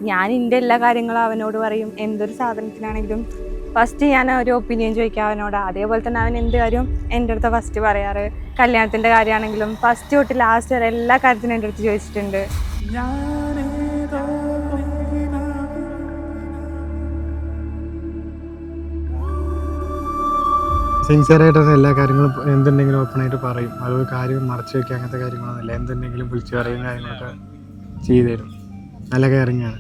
ഞാൻ എൻ്റെ എല്ലാ കാര്യങ്ങളും അവനോട് പറയും. എന്തൊരു സാധനത്തിനാണെങ്കിലും ഫസ്റ്റ് ഞാൻ ഒരു ഒപ്പീനിയൻ ചോദിക്കാം അവനോട്. അതേപോലെ തന്നെ അവൻ എന്ത് കാര്യവും എൻ്റെ അടുത്ത് ഫസ്റ്റ് പറയാറ്. കല്യാണത്തിൻ്റെ കാര്യമാണെങ്കിലും ഫസ്റ്റ് തൊട്ട് ലാസ്റ്റ് വരെ എല്ലാ കാര്യത്തിനും എൻ്റെ അടുത്ത് ചോദിച്ചിട്ടുണ്ട്. സിൻസിയറായിട്ട് എല്ലാ കാര്യങ്ങളും എന്തുണ്ടെങ്കിലും ഓപ്പണായിട്ട് പറയും. അത് കാര്യം മറച്ചു വയ്ക്കുക അങ്ങനത്തെ കാര്യങ്ങളൊന്നുമില്ല. എന്തുണ്ടെങ്കിലും വിളിച്ചു പറയുന്ന കാര്യങ്ങളൊക്കെ ചെയ്തു തരും. നല്ല കെയറിങ്ങാണ്.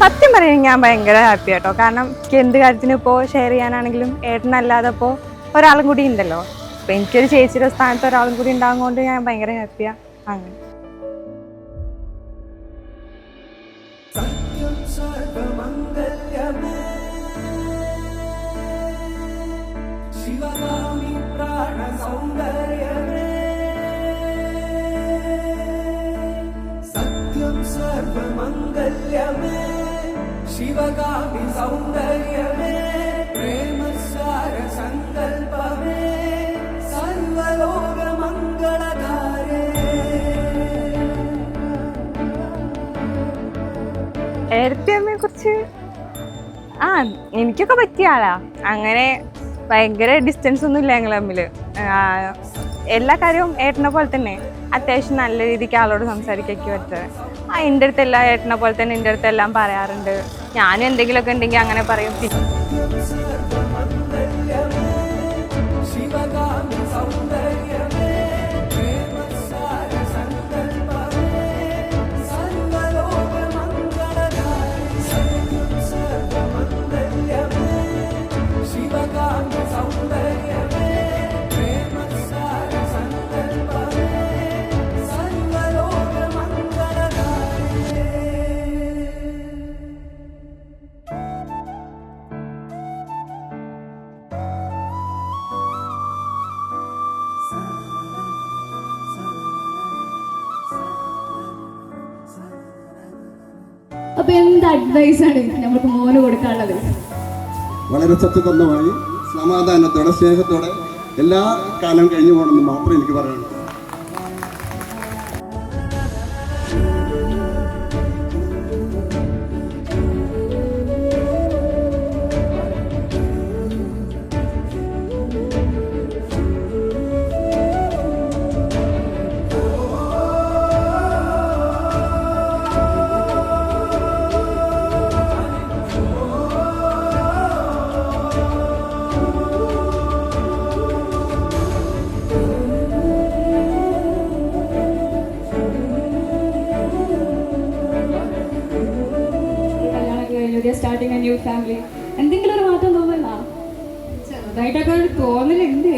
സത്യം പറയുന്നത് ഞാൻ ഭയങ്കര ഹാപ്പി ആട്ടോ. കാരണം എനിക്ക് എന്ത് കാര്യത്തിനും ഇപ്പോൾ ഷെയർ ചെയ്യാനാണെങ്കിലും ഏട്ടനല്ലാതെ ഇപ്പോൾ ഒരാളും കൂടി ഉണ്ടല്ലോ. അപ്പോൾ എനിക്കൊരു ചേച്ചിയുടെ സ്ഥാനത്ത് ഒരാളും കൂടി ഉണ്ടാകുന്നതുകൊണ്ട് ഞാൻ ഭയങ്കര ഹാപ്പിയാണ്. അങ്ങനെ शिवगामि सौन्दर्यमे प्रेमसार सङ्कल्पमे सर्वलोकमङ्गलधारे. ഏട്ടത്തിയമ്മയെ കുറിച്ച് എനിക്കൊക്കെ പറ്റിയ ആളാ. അങ്ങനെ ഭയങ്കര ഡിസ്റ്റൻസ് ഒന്നും ഇല്ല ഞങ്ങൾ തമ്മിൽ. എല്ലാ കാര്യവും ഏട്ടനെ പോലെ തന്നെ അത്യാവശ്യം നല്ല രീതിക്ക് ആളോട് സംസാരിക്കൊക്കെ പറ്റുക. എൻ്റെ അടുത്തെല്ലാം ഏട്ടനെ പോലെ തന്നെ എൻ്റെ അടുത്തെല്ലാം പറയാറുണ്ട്. ഞാനും എന്തെങ്കിലുമൊക്കെ ഉണ്ടെങ്കിൽ അങ്ങനെ പറയും. അപ്പൊ എന്ത് അഡ്വൈസാണ് നമുക്ക് മോന് കൊടുക്കാനുള്ളത്? വളരെ സത്യസന്ധമായി സമാധാനത്തോടെ സ്നേഹത്തോടെ എല്ലാ കാലം കഴിഞ്ഞു പോകണമെന്ന് മാത്രമേ എനിക്ക് പറയാനുള്ളൂ. സ്റ്റാർട്ടിങ് എ ന്യൂ ഫാമിലി, എന്തെങ്കിലും ഒരു മാറ്റം തോന്നുന്ന ചെറുതായിട്ടൊക്കെ ഒരു തോന്നലുണ്ട്.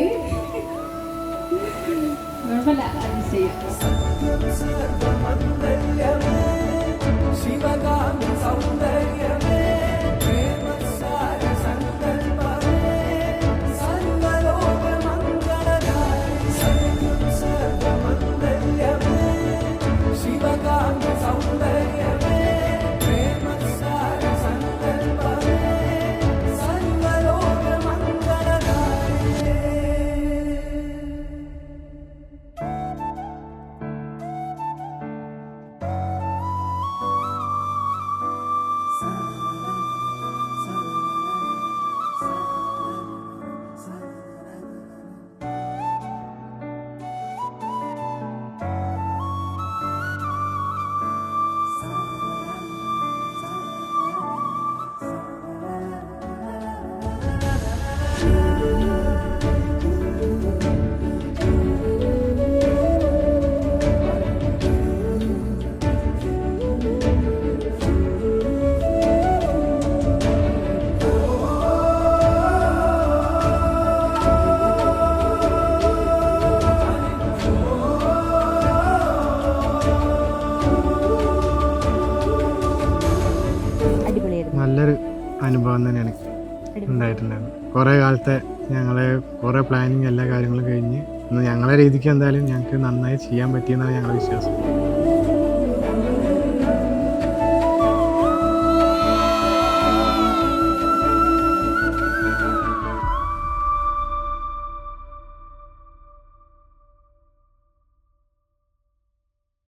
കുഴപ്പമില്ല, അഡ്ജസ്റ്റ് ചെയ്യാം. നല്ലൊരു അനുഭവം തന്നെയാണ് ഉണ്ടായിട്ടുണ്ടായിരുന്നു. കുറേ കാലത്തെ ഞങ്ങളെ കുറേ പ്ലാനിങ് എല്ലാ കാര്യങ്ങളും കഴിഞ്ഞ് ഞങ്ങളെ രീതിക്ക് എന്തായാലും ഞങ്ങൾക്ക് നന്നായി ചെയ്യാൻ പറ്റിയെന്നാണ് ഞങ്ങളുടെ വിശ്വാസം. പോലെ